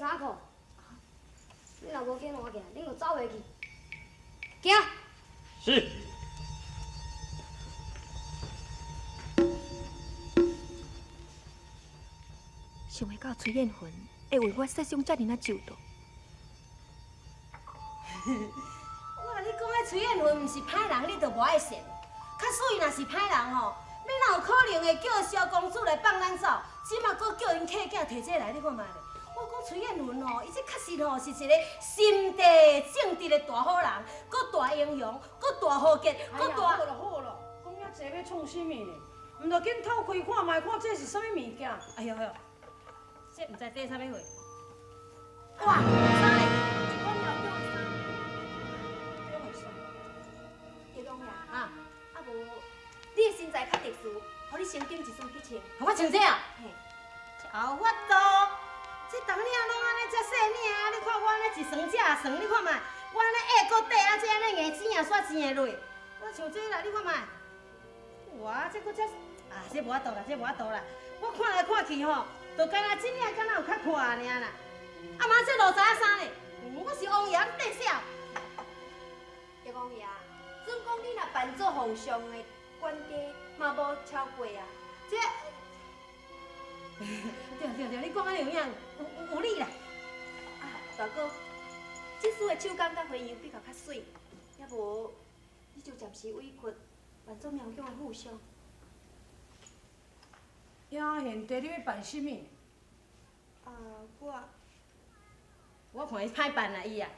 衫裤。你若无紧换起来，恁就走袂去。行。是。想袂到崔艳芬会为我设想遮尔周到。我甲你讲，迄崔艳芬毋是歹人，你就无爱信。较水若是歹人吼，要哪有可能会叫萧公主来放咱走？即马搁叫因客囝摕这来，你看卖咧。我讲崔艳芬吼，伊这确实吼是一个心地正直的大好人，搁大英雄，搁大豪杰，搁大……好了好了，讲遐济要创啥物呢？毋着紧透开看卖，看这是啥物物件？哎呦呦，这毋知缀啥物货？哇，啥嘞？一款了叫啥？叫啥？叶公爷，啊，啊无，你的身材较特殊，互你先顶一双去穿。互我穿这啊？嘿，有法度。这当领拢安尼遮细领啊！你看我安尼一双这双，你看卖，我安尼下搁底啊，这安尼硬钱啊煞钱的落，我像这啦，你看卖。哇，这搁遮啊，这无法度啦，这无法度啦。我看来看去吼，就干那这领敢若有较宽尔啦。啊妈，这路仔衫呢？我是王爷弟小。叶公爷，准讲你若扮做皇上的管家，嘛无超过啊。这对，你讲安尼有影有理啦。啊，大哥，这次的手感甲花样比较水，要无你就暂时委屈，扮做苗疆的副相。呀，贤弟，你要办啥物？啊，我我看伊歹办啦伊啊！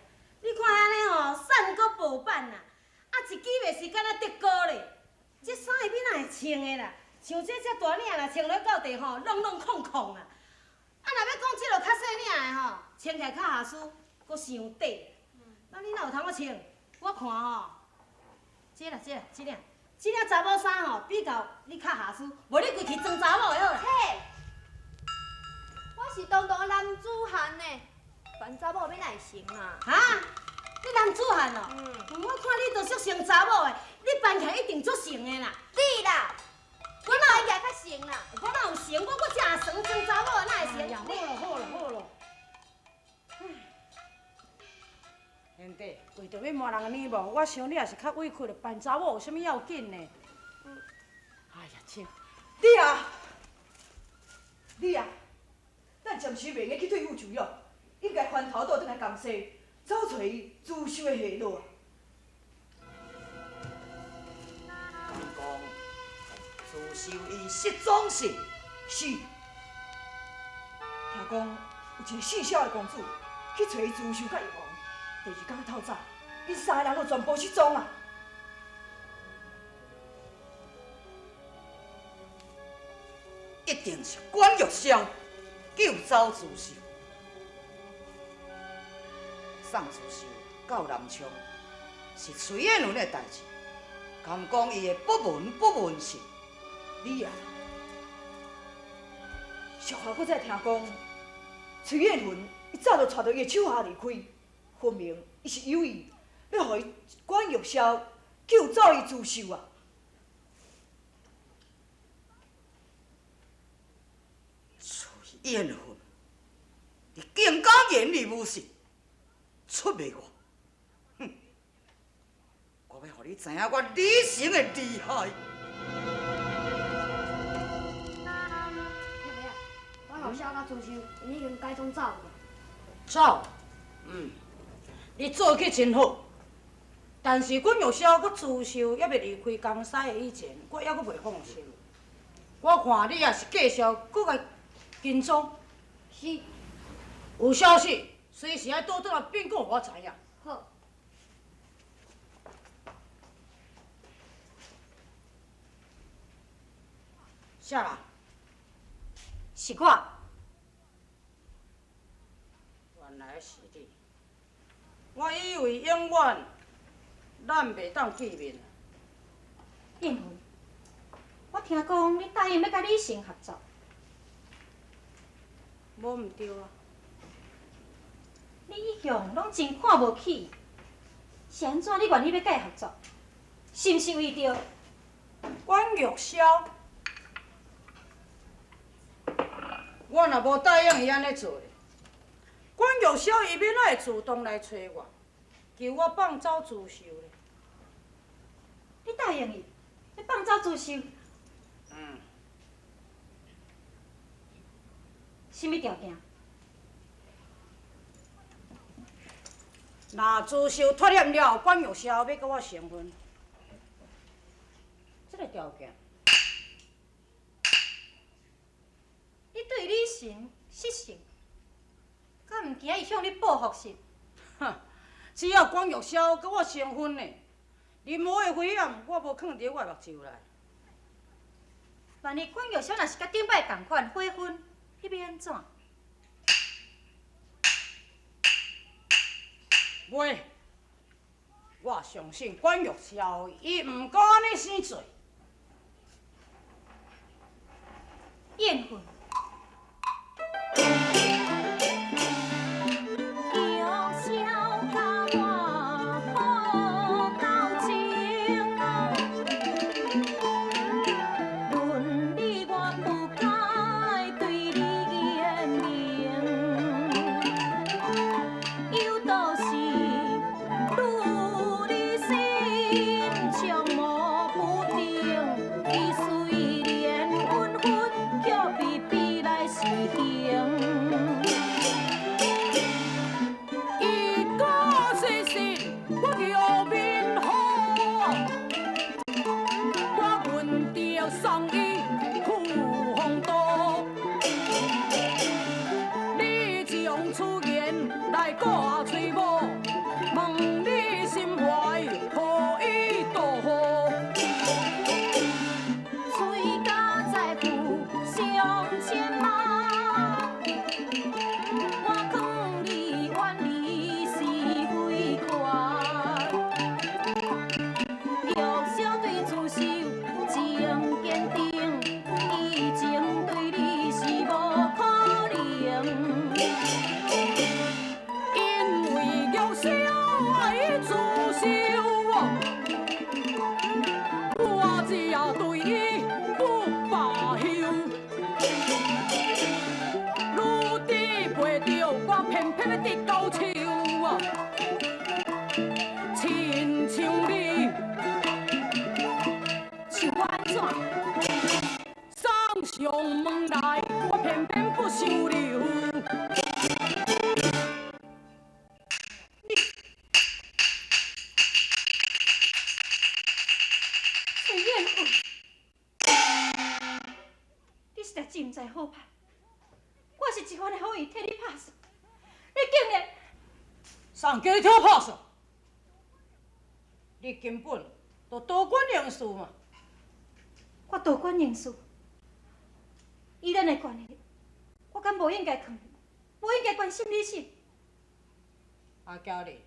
你看安尼吼，瘦搁无办啦，啊一记袂是敢若德高咧。这衫伊要哪会穿的啦？像这遮大领啦，穿落到地吼，弄弄空空啦。啊，若要讲这落较细领的吼，穿起来较下输，搁伤短。那你哪有通我穿？我看吼，这领，这领查某衫吼，比较你较下输，无你规气装查某的好啦。嘿，我是当当男子汉呢，扮查某要哪会成啊？哈？你男子汉哦？嗯。我看你都足像查某的，你扮起来一定足像的啦。你啦，我哪会夹较成啦？我哪有成？我正算像查某的，哪会成？哎呀，好了。贤弟，为着要瞒人的面目，我想你也是较委屈了。扮查某有啥物要紧呢？哎呀，亲，你啊，咱暂时袂用去对付就了，应该翻头倒转来共西，找找伊自首的下落。敢讲自首伊失踪是？是。听讲有一个四小的公主去找伊自首甲伊亡，第二天透早，因三个人就全部失踪啊。一定是管玉霄救走自首，送自首到南昌是崔艳伦的代志。敢讲伊的不闻是？你啊，俗话搁再听讲，崔艳芬伊早就带到伊的手下离开，分明伊是有意要互伊管玉霄救走伊自首啊。崔艳芬，你竟敢言而无信，出卖我！哼！我要互你知影我李成的厉害。那个啊，管玉霄甲自首，因已经改装走了。走。你做去真好，但是阮玉霄搁自首，还袂离开江西的以前，我还阁袂放心。我看你也是继续搁甲跟踪。是。有消息，随时爱倒转来禀告我知影。好。啥啦？是我。原来是你。我以为永远咱袂当见面。艳芬，我听讲你答应要甲李成合作。无毋对啊。你一向拢真看无起，是安怎你愿意要甲伊合作？是毋是为着管玉霄？我若无答应伊安尼做，管玉小伊免会主动来找我，求我放走自首咧。你答应伊，要放走自首，什么条件？若自首脱险了，管玉小要甲我成婚，这个条件，你对李成失信，敢毋惊伊向你报复是？哼，只要管玉小甲我成婚呢，任何的危险我无藏伫我目睭内。万一管玉小若是甲顶摆共款悔婚，你要安怎？袂，我相信管玉小伊毋敢安尼生做。宴婚。上门来，我偏偏不收留。崔燕凤，你实在真知好歹，我是一番的好意替你拍算，你竟然上叫你替我拍算，你根本就多管闲事嘛！我多管闲事。以咱的关系，我敢无应该囥，无应该关心你心。阿娇丽，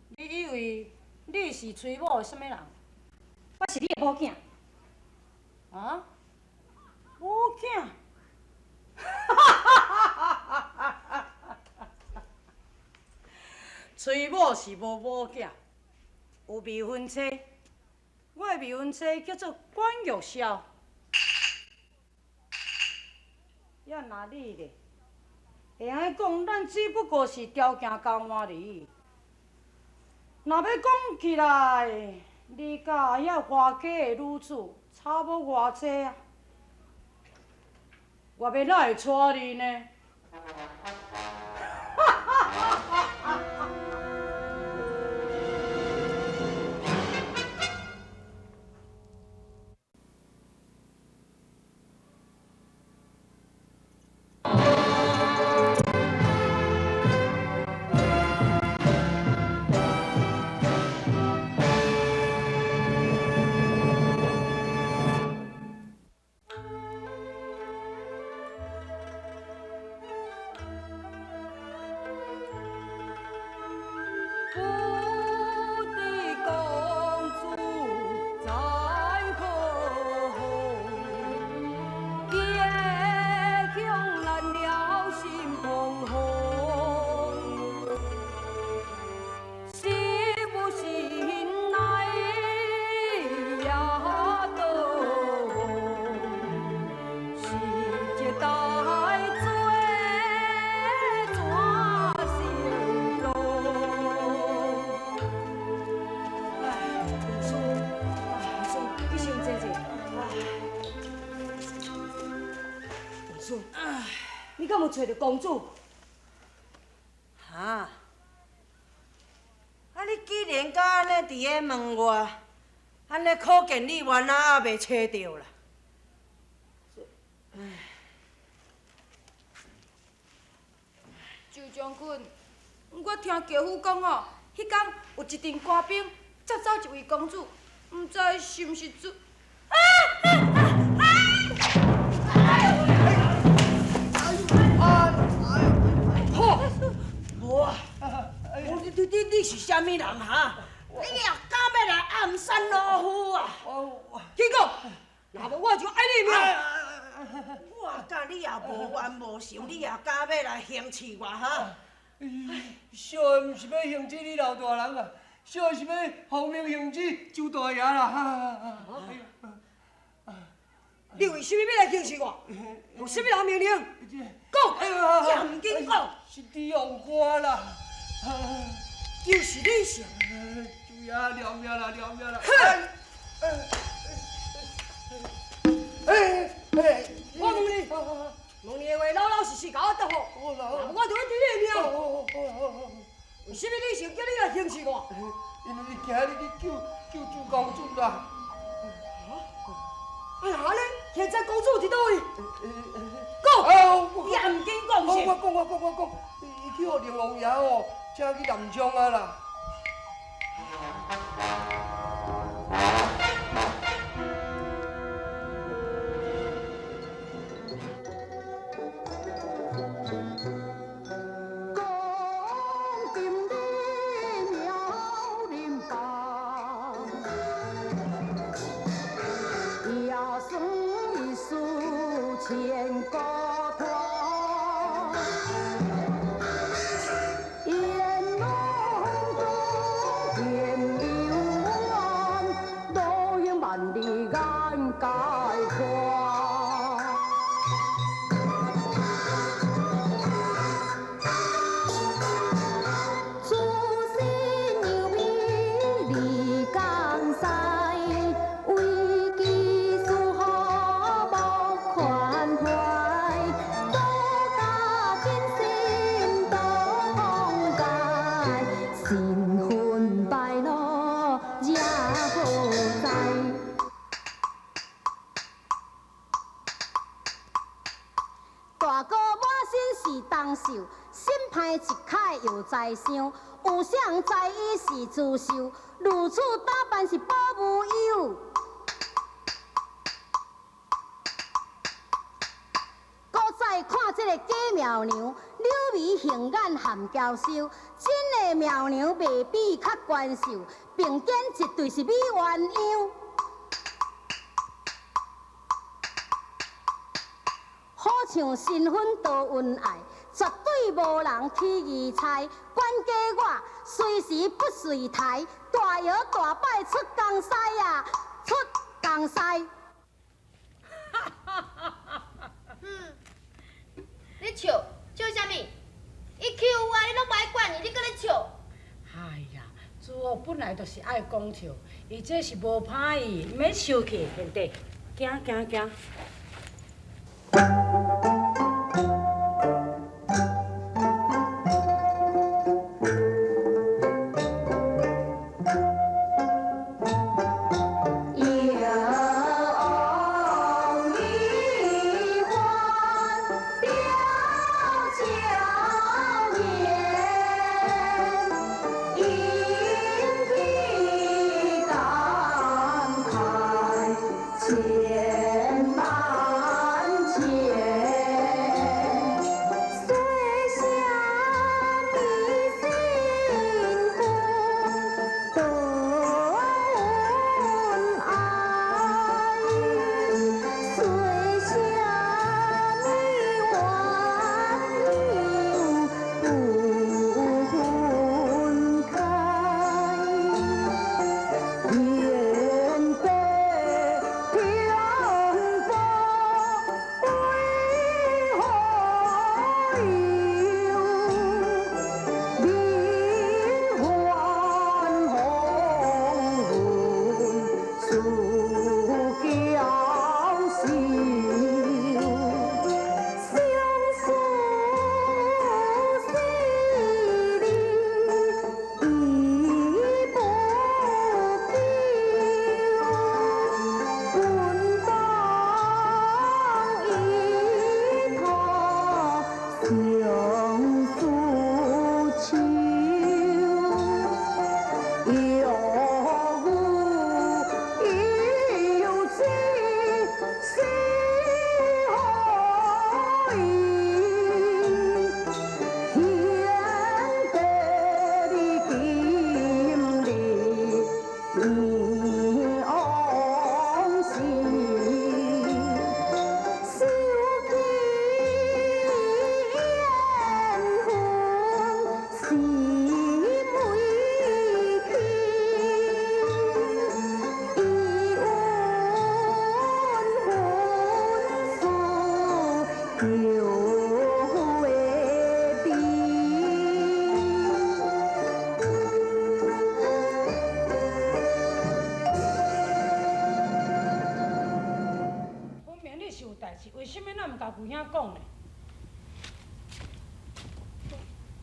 你以为你是崔某的什么人？我是你的某囝。啊？某囝？崔某是无某囝，有未婚妻。我的未婚妻叫做管玉筱。要哪你咧？会安尼讲，咱只不过是条件交换而已。若要讲起来，你甲遐花家的女子差无偌济啊！我要哪会娶你呢？有找着公主？哈！啊，你既然敢安尼伫咧问我，安尼可见你原来也袂找着啦。周将军，我听轿夫讲哦，迄天有一阵官兵接走一位公主，毋知是毋是主？无啊！你是啥物人哈？你也敢要来暗杀老夫啊？去讲，若无我就爱你命！我甲你也无冤无仇，你也敢要来行刺我哈？小的毋是要行刺你老大人啊，小的是要奉命行刺周大爷啦！你为什么要来惊死我？有什么人命令？讲，也毋紧讲。是李王官啦，就是你想。主爷了命啦，了命啦！我问你，问你的话老老实实甲我答复，我就要治你的命。为什么你想叫你来行刺我？因为你今日去救周公主啦。啊那呢？现在公主伫倒位？讲，也毋紧讲是。我讲，伊去互灵王爷哦，请去南昌啊啦。千古团，雁龙宫天流远，路永万里眼界宽。出身牛逼离江西，为技术好无款怀，多加精心多风解，新婚败落也好在。大哥满身是冻受，心歹一开又在想，有谁人知伊是自首，如此打扮是保无忧。搁再看这个假苗娘，柳眉杏眼含娇羞，真的苗娘袂比较娟秀，并肩一对是美鸳鸯。好像新婚多恩爱，绝对无人去疑猜。管家我随时不随台，大摇大摆出江西啊，出江西。你笑啥物？伊 Q 啊，你拢无爱管伊，你搁咧笑？哎呀，朱某本来就是爱讲笑，伊这是无歹意，毋免生气，贤弟，行。千万千。甲舅兄讲咧。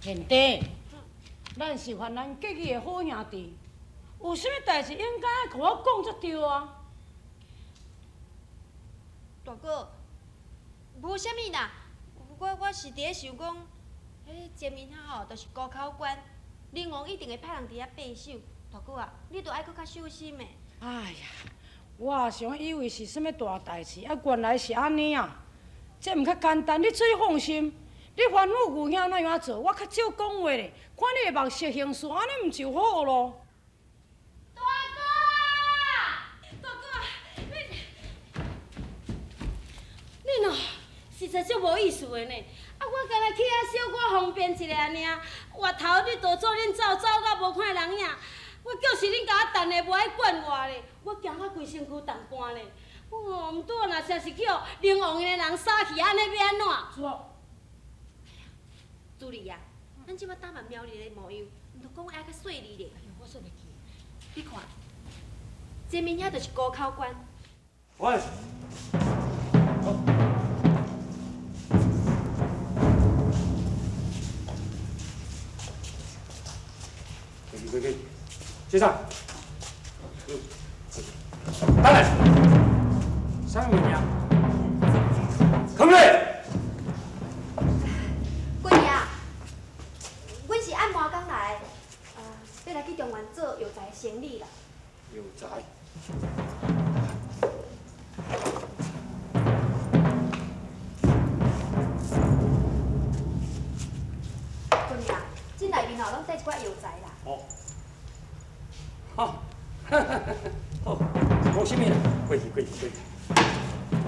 贤弟，咱是患难结义的好兄弟，有啥物代志应该爱甲我讲才对啊？大哥，无啥物啦，我是伫咧想讲，迄前面遐吼，就是高考关，林王一定会派人伫遐备守。大哥啊，你着爱搁较小心的。哎呀，我想以为是啥物大代志，啊，原来是安尼啊！这毋较简单，你最放心。你吩咐牛兄那样做，我较少讲话咧，看你的目色行事，安尼毋就好咯？大哥，大哥，你喏，实在足无意思的呢。啊，我干那去遐小可方便一下尔，外头你多做恁走到无看人影，我叫是恁甲我等下无爱管我咧，我惊我规身躯重搬咧。哦，毋拄若真是叫灵王因的人杀去，安尼要安怎？错。朱莉啊，咱即摆打扮苗栗的模样，毋着讲爱较细腻咧。我说袂记。你看，前面遐就是高考关。喂。可以，接上。来来，上面呀，康瑞。贵爷，阮是按摩工来，要来去中原做药材生理啦。药材。贵爷，这内面吼拢带一寡药材啦。哦。好，好，无啥物啦，过去。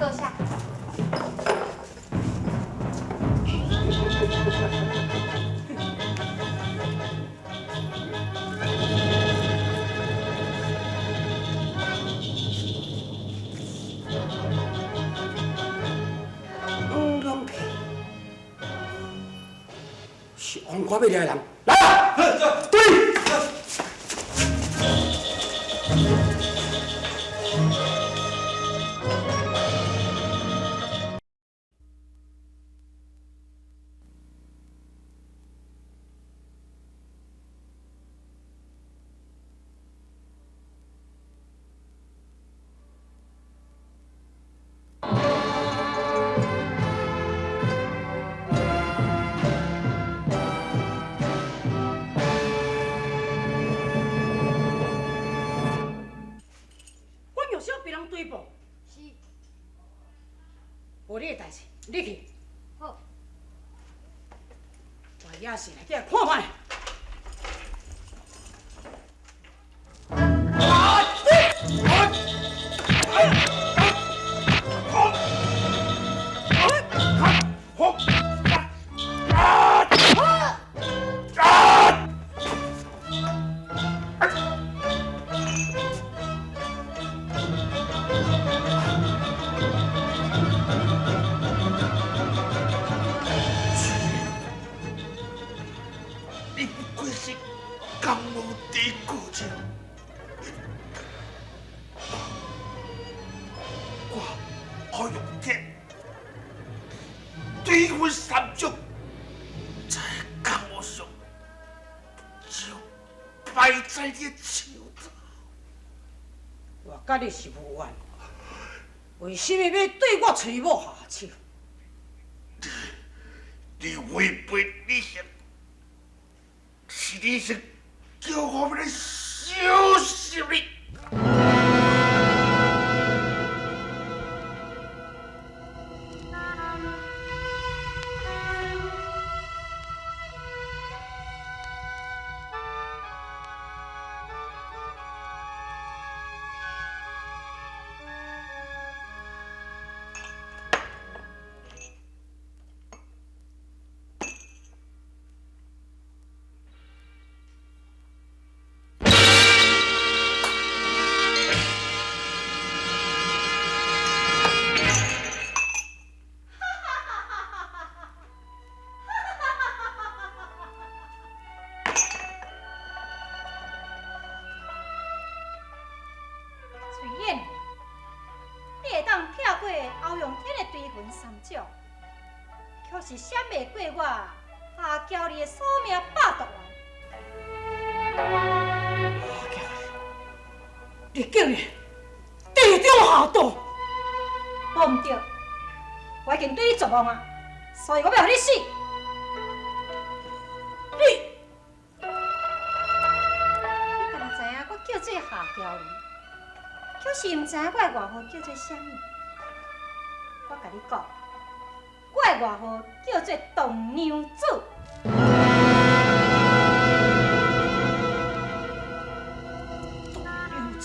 多谢。是王瓜要掠的人，来啊！对。无你的代志，你去。好。我也是来叫看卖。对阮三足，在江湖上就摆在你手中。我甲你是无冤，为什么要对我娶某下手？你违背理想，是理想叫我们来收拾你。你会当跳过欧阳天的追魂三脚，却是闪袂过我阿娇你的宿命霸道啊！你竟然地中下毒！我唔对，我已经对你绝望啊，所以我要让你死。你敢若知影我叫做夏娇丽，却是唔知影我的外号叫做啥物？我甲你讲，我的外号叫做冻娘子。冻娘子。